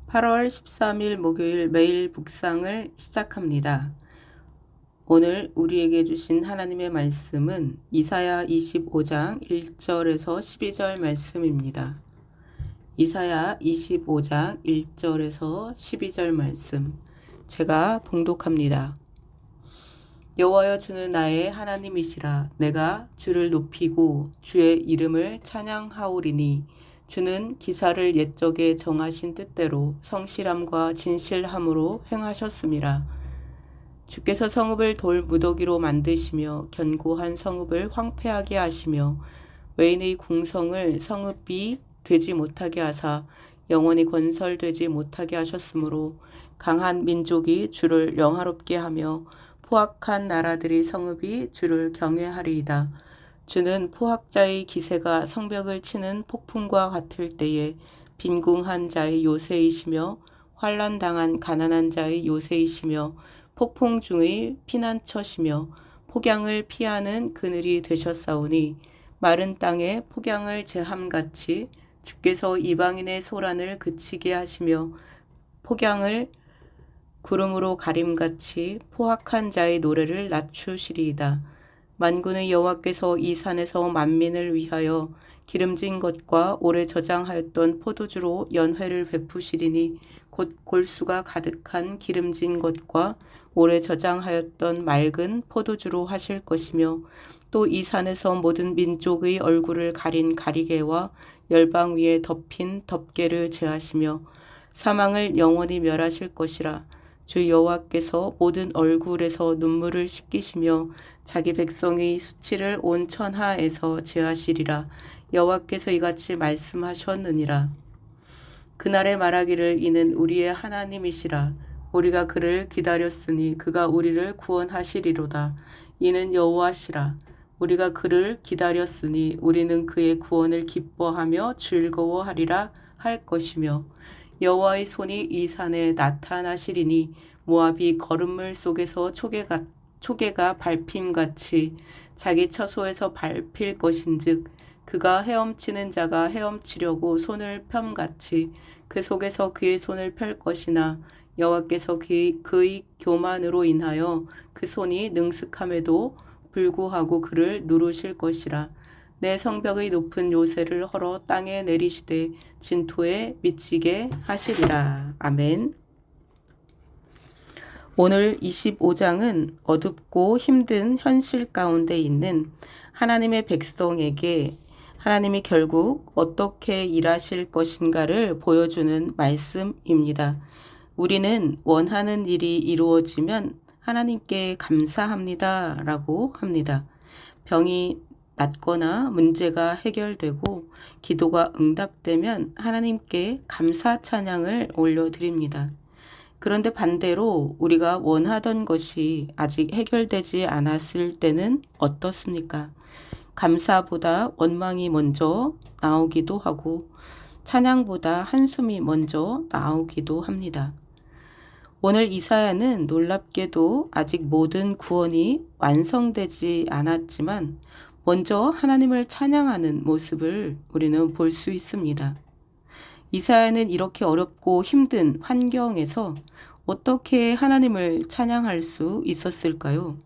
8월 13일 목요일 매일 묵상을 시작합니다. 오늘 우리에게 주신 하나님의 말씀은 이사야 25장 1절에서 12절 말씀입니다. 이사야 25장 1절에서 12절 말씀 제가 봉독합니다. 여호와여, 주는 나의 하나님이시라. 내가 주를 높이고 주의 이름을 찬양하오리니 주는 기사를 옛적에 정하신 뜻대로 성실함과 진실함으로 행하셨음이라. 주께서 성읍을 돌 무더기로 만드시며 견고한 성읍을 황폐하게 하시며 외인의 궁성을 성읍이 되지 못하게 하사 영원히 건설되지 못하게 하셨으므로 강한 민족이 주를 영화롭게 하며 포악한 나라들이 성읍이 주를 경외하리이다. 주는 포악자의 기세가 성벽을 치는 폭풍과 같을 때에 빈궁한 자의 요새이시며 환난당한 가난한 자의 요새이시며 폭풍 중의 피난처시며 폭양을 피하는 그늘이 되셨사오니 마른 땅에 폭양을 제함같이 주께서 이방인의 소란을 그치게 하시며 폭양을 구름으로 가림같이 포악한 자의 노래를 낮추시리이다. 만군의 여호와께서 이 산에서 만민을 위하여 기름진 것과 오래 저장하였던 포도주로 연회를 베푸시리니 곧 골수가 가득한 기름진 것과 오래 저장하였던 맑은 포도주로 하실 것이며 또 이 산에서 모든 민족의 얼굴을 가린 가리개와 열방 위에 덮인 덮개를 제하시며 사망을 영원히 멸하실 것이라. 주 여호와께서 모든 얼굴에서 눈물을 씻기시며 자기 백성의 수치를 온 천하에서 제하시리라. 여호와께서 이같이 말씀하셨느니라. 그날에 말하기를 이는 우리의 하나님이시라. 우리가 그를 기다렸으니 그가 우리를 구원하시리로다. 이는 여호와시라. 우리가 그를 기다렸으니 우리는 그의 구원을 기뻐하며 즐거워하리라 할 것이며 여호와의 손이 이 산에 나타나시리니 모압이 거름물 속에서 초계가 밟힘같이 자기 처소에서 밟힐 것인즉 그가 헤엄치는 자가 헤엄치려고 손을 펴같이 그 속에서 그의 손을 펼 것이나 여호와께서 그의 교만으로 인하여 그 손이 능숙함에도 불구하고 그를 누르실 것이라. 내 성벽의 높은 요새를 헐어 땅에 내리시되 진토에 미치게 하시리라. 아멘. 오늘 25장은 어둡고 힘든 현실 가운데 있는 하나님의 백성에게 하나님이 결국 어떻게 일하실 것인가를 보여주는 말씀입니다. 우리는 원하는 일이 이루어지면 하나님께 감사합니다 라고 합니다. 병이 낫거나 문제가 해결되고 기도가 응답되면 하나님께 감사 찬양을 올려드립니다. 그런데 반대로 우리가 원하던 것이 아직 해결되지 않았을 때는 어떻습니까? 감사보다 원망이 먼저 나오기도 하고 찬양보다 한숨이 먼저 나오기도 합니다. 오늘 이사야는 놀랍게도 아직 모든 구원이 완성되지 않았지만 먼저 하나님을 찬양하는 모습을 우리는 볼 수 있습니다. 이사야는 이렇게 어렵고 힘든 환경에서 어떻게 하나님을 찬양할 수 있었을까요?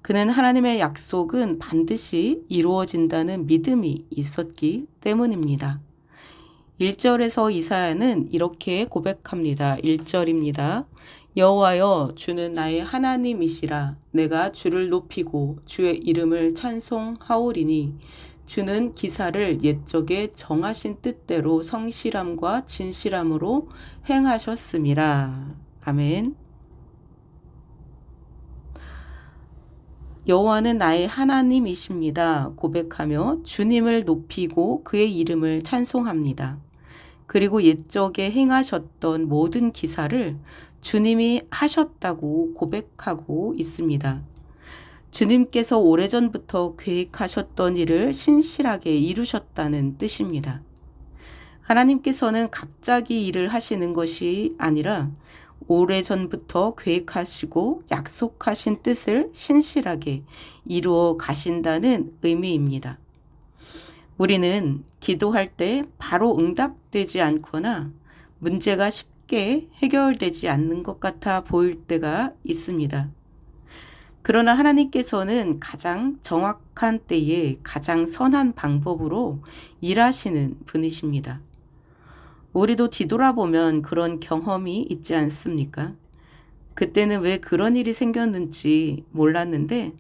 그는 하나님의 약속은 반드시 이루어진다는 믿음이 있었기 때문입니다. 1절에서 이사야는 이렇게 고백합니다. 1절입니다. 여호와여, 주는 나의 하나님이시라. 내가 주를 높이고 주의 이름을 찬송하오리니 주는 기사를 옛적에 정하신 뜻대로 성실함과 진실함으로 행하셨음이라. 아멘. 여호와는 나의 하나님이십니다. 고백하며 주님을 높이고 그의 이름을 찬송합니다. 그리고 옛적에 행하셨던 모든 기사를 주님이 하셨다고 고백하고 있습니다. 주님께서 오래전부터 계획하셨던 일을 신실하게 이루셨다는 뜻입니다. 하나님께서는 갑자기 일을 하시는 것이 아니라 오래전부터 계획하시고 약속하신 뜻을 신실하게 이루어 가신다는 의미입니다. 우리는 기도할 때 바로 응답되지 않거나 문제가 쉽게 해결되지 않는 것 같아 보일 때가 있습니다. 그러나 하나님께서는 가장 정확한 때에 가장 선한 방법으로 일하시는 분이십니다. 우리도 뒤돌아보면 그런 경험이 있지 않습니까? 그때는 왜 그런 일이 생겼는지 몰랐는데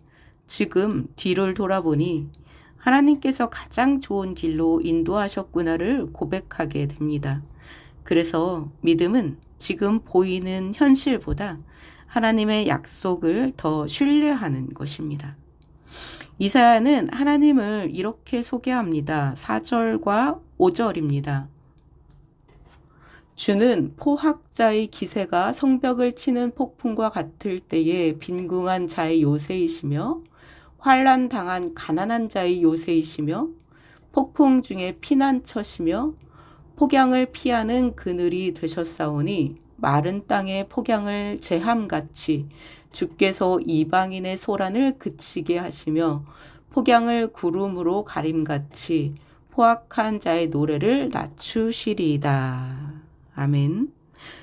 지금 뒤를 돌아보니 하나님께서 가장 좋은 길로 인도하셨구나를 고백하게 됩니다. 그래서 믿음은 지금 보이는 현실보다 하나님의 약속을 더 신뢰하는 것입니다. 이사야는 하나님을 이렇게 소개합니다. 4절과 5절입니다. 주는 포학자의 기세가 성벽을 치는 폭풍과 같을 때에 빈궁한 자의 요새이시며 환난 당한 가난한 자의 요새이시며 폭풍 중에 피난처시며 폭양을 피하는 그늘이 되셨사오니 마른 땅의 폭양을 제함같이 주께서 이방인의 소란을 그치게 하시며 폭양을 구름으로 가림같이 포악한 자의 노래를 낮추시리이다. 아멘.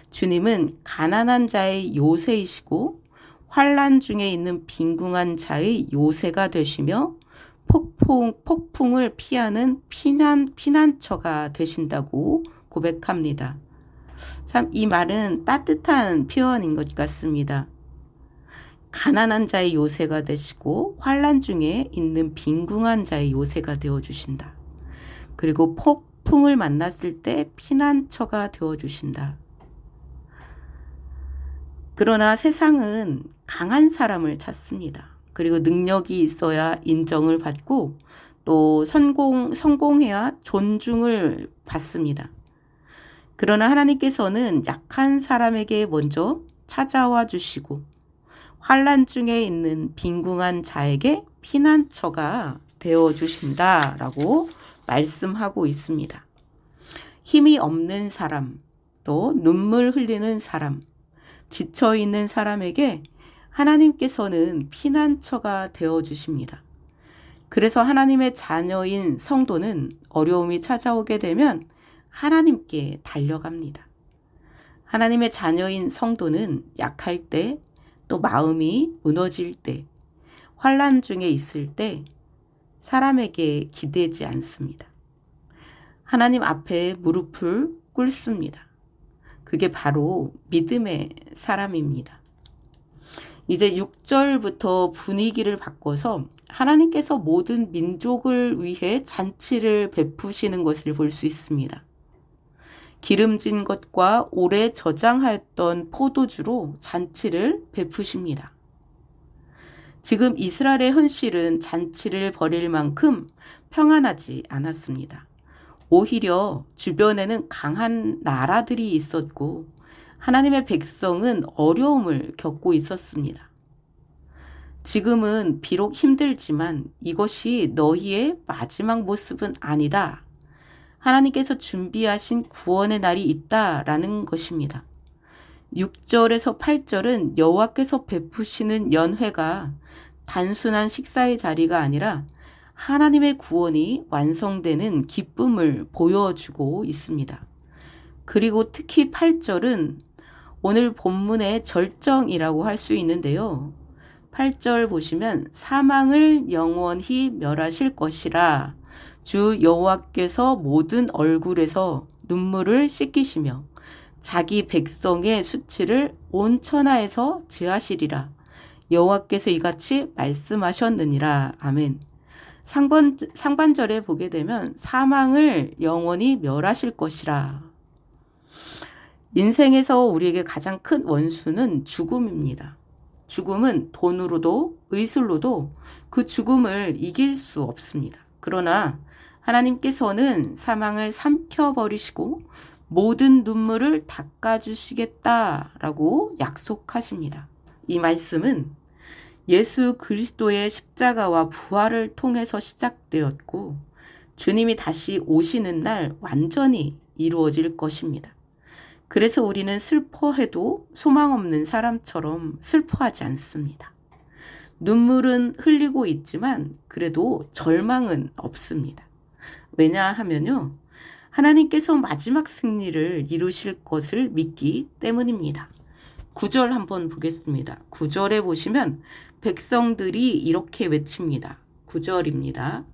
주님은 가난한 자의 요새이시고 환난 중에 있는 빈궁한 자의 요새가 되시며 폭풍을 피하는 피난처가 되신다고 고백합니다. 참 이 말은 따뜻한 표현인 것 같습니다. 가난한 자의 요새가 되시고 환난 중에 있는 빈궁한 자의 요새가 되어주신다. 그리고 폭풍을 만났을 때 피난처가 되어주신다. 그러나 세상은 강한 사람을 찾습니다. 그리고 능력이 있어야 인정을 받고 또 성공해야 존중을 받습니다. 그러나 하나님께서는 약한 사람에게 먼저 찾아와 주시고 환난 중에 있는 빈궁한 자에게 피난처가 되어 주신다라고 말씀하고 있습니다. 힘이 없는 사람, 또 눈물 흘리는 사람, 지쳐 있는 사람에게 하나님께서는 피난처가 되어 주십니다. 그래서 하나님의 자녀인 성도는 어려움이 찾아오게 되면 하나님께 달려갑니다. 하나님의 자녀인 성도는 약할 때, 또 마음이 무너질 때, 환난 중에 있을 때 사람에게 기대지 않습니다. 하나님 앞에 무릎을 꿇습니다. 그게 바로 믿음의 사람입니다. 이제 6절부터 분위기를 바꿔서 하나님께서 모든 민족을 위해 잔치를 베푸시는 것을 볼 수 있습니다. 기름진 것과 오래 저장하였던 포도주로 잔치를 베푸십니다. 지금 이스라엘의 현실은 잔치를 벌일 만큼 평안하지 않았습니다. 오히려 주변에는 강한 나라들이 있었고 하나님의 백성은 어려움을 겪고 있었습니다. 지금은 비록 힘들지만 이것이 너희의 마지막 모습은 아니다. 하나님께서 준비하신 구원의 날이 있다라는 것입니다. 6절에서 8절은 여호와께서 베푸시는 연회가 단순한 식사의 자리가 아니라 하나님의 구원이 완성되는 기쁨을 보여주고 있습니다. 그리고 특히 8절은 오늘 본문의 절정이라고 할 수 있는데요. 8절 보시면 사망을 영원히 멸하실 것이라 주 여호와께서 모든 얼굴에서 눈물을 씻기시며 자기 백성의 수치를 온 천하에서 제하시리라. 여호와께서 이같이 말씀하셨느니라. 아멘. 상반절에 보게 되면 사망을 영원히 멸하실 것이라. 인생에서 우리에게 가장 큰 원수는 죽음입니다. 죽음은 돈으로도 의술로도 그 죽음을 이길 수 없습니다. 그러나 하나님께서는 사망을 삼켜버리시고 모든 눈물을 닦아주시겠다라고 약속하십니다. 이 말씀은 예수 그리스도의 십자가와 부활을 통해서 시작되었고 주님이 다시 오시는 날 완전히 이루어질 것입니다. 그래서 우리는 슬퍼해도 소망 없는 사람처럼 슬퍼하지 않습니다. 눈물은 흘리고 있지만 그래도 절망은 없습니다. 왜냐하면요, 하나님께서 마지막 승리를 이루실 것을 믿기 때문입니다. 9절 한번 보겠습니다. 9절에 보시면 백성들이 이렇게 외칩니다. 9절입니다.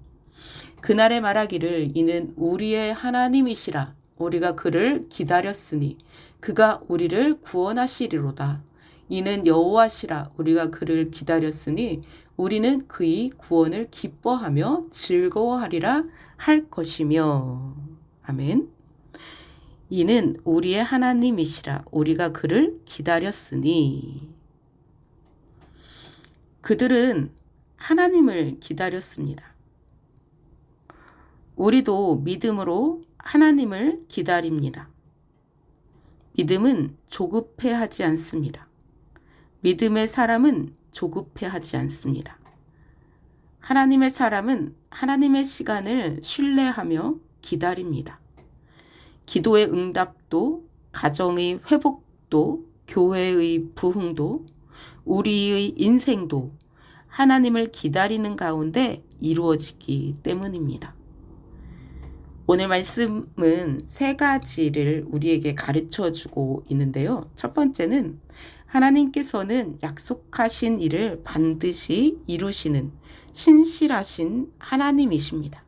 그날에 말하기를 이는 우리의 하나님이시라. 우리가 그를 기다렸으니 그가 우리를 구원하시리로다. 이는 여호와시라. 우리가 그를 기다렸으니 우리는 그의 구원을 기뻐하며 즐거워하리라 할 것이며. 아멘. 이는 우리의 하나님이시라. 우리가 그를 기다렸으니. 그들은 하나님을 기다렸습니다. 우리도 믿음으로 하나님을 기다립니다. 믿음은 조급해하지 않습니다. 믿음의 사람은 조급해하지 않습니다. 하나님의 사람은 하나님의 시간을 신뢰하며 기다립니다. 기도의 응답도, 가정의 회복도, 교회의 부흥도, 우리의 인생도 하나님을 기다리는 가운데 이루어지기 때문입니다. 오늘 말씀은 세 가지를 우리에게 가르쳐 주고 있는데요. 첫 번째는 하나님께서는 약속하신 일을 반드시 이루시는 신실하신 하나님이십니다.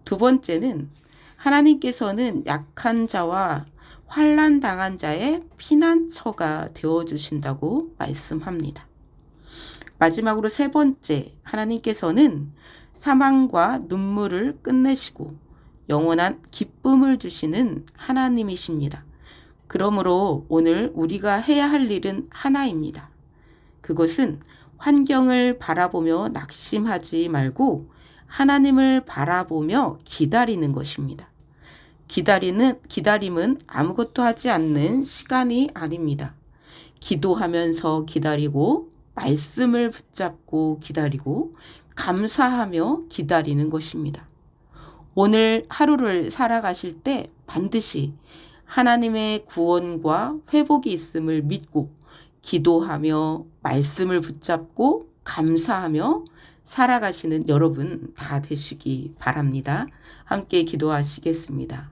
두 번째는 하나님께서는 약한 자와 환난 당한 자의 피난처가 되어주신다고 말씀합니다. 마지막으로 세 번째, 하나님께서는 사망과 눈물을 끝내시고 영원한 기쁨을 주시는 하나님이십니다. 그러므로 오늘 우리가 해야 할 일은 하나입니다. 그것은 환경을 바라보며 낙심하지 말고 하나님을 바라보며 기다리는 것입니다. 기다림은 아무것도 하지 않는 시간이 아닙니다. 기도하면서 기다리고, 말씀을 붙잡고 기다리고, 감사하며 기다리는 것입니다. 오늘 하루를 살아가실 때 반드시 하나님의 구원과 회복이 있음을 믿고, 기도하며, 말씀을 붙잡고, 감사하며 살아가시는 여러분 다 되시기 바랍니다. 함께 기도하시겠습니다.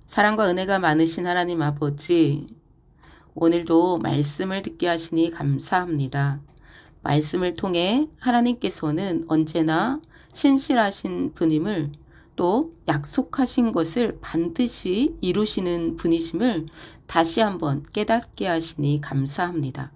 사랑과 은혜가 많으신 하나님 아버지, 오늘도 말씀을 듣게 하시니 감사합니다. 말씀을 통해 하나님께서는 언제나 신실하신 분임을, 또 약속하신 것을 반드시 이루시는 분이심을 다시 한번 깨닫게 하시니 감사합니다.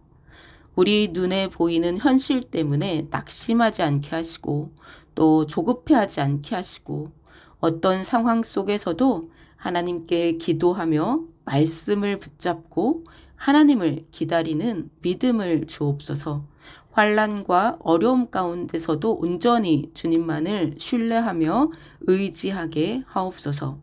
우리 눈에 보이는 현실 때문에 낙심하지 않게 하시고, 또 조급해하지 않게 하시고, 어떤 상황 속에서도 하나님께 기도하며 말씀을 붙잡고 하나님을 기다리는 믿음을 주옵소서. 환난과 어려움 가운데서도 온전히 주님만을 신뢰하며 의지하게 하옵소서.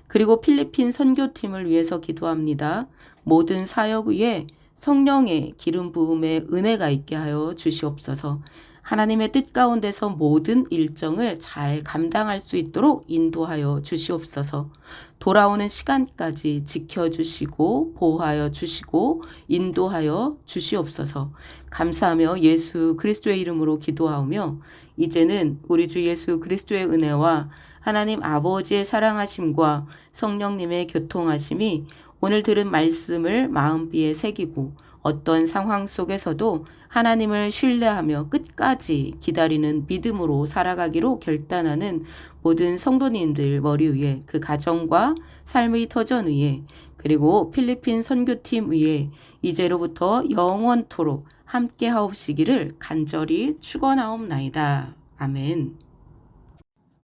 그리고 필리핀 선교팀을 위해서 기도합니다. 모든 사역 위에 성령의 기름 부음의 은혜가 있게 하여 주시옵소서. 하나님의 뜻 가운데서 모든 일정을 잘 감당할 수 있도록 인도하여 주시옵소서. 돌아오는 시간까지 지켜주시고 보호하여 주시고 인도하여 주시옵소서. 감사하며 예수 그리스도의 이름으로 기도하오며, 이제는 우리 주 예수 그리스도의 은혜와 하나님 아버지의 사랑하심과 성령님의 교통하심이 오늘 들은 말씀을 마음비에 새기고 어떤 상황 속에서도 하나님을 신뢰하며 끝까지 기다리는 믿음으로 살아가기로 결단하는 모든 성도님들 머리 위에, 그 가정과 삶의 터전 위에, 그리고 필리핀 선교팀 위에 이제로부터 영원토록 함께 하옵시기를 간절히 축원하옵나이다. 아멘.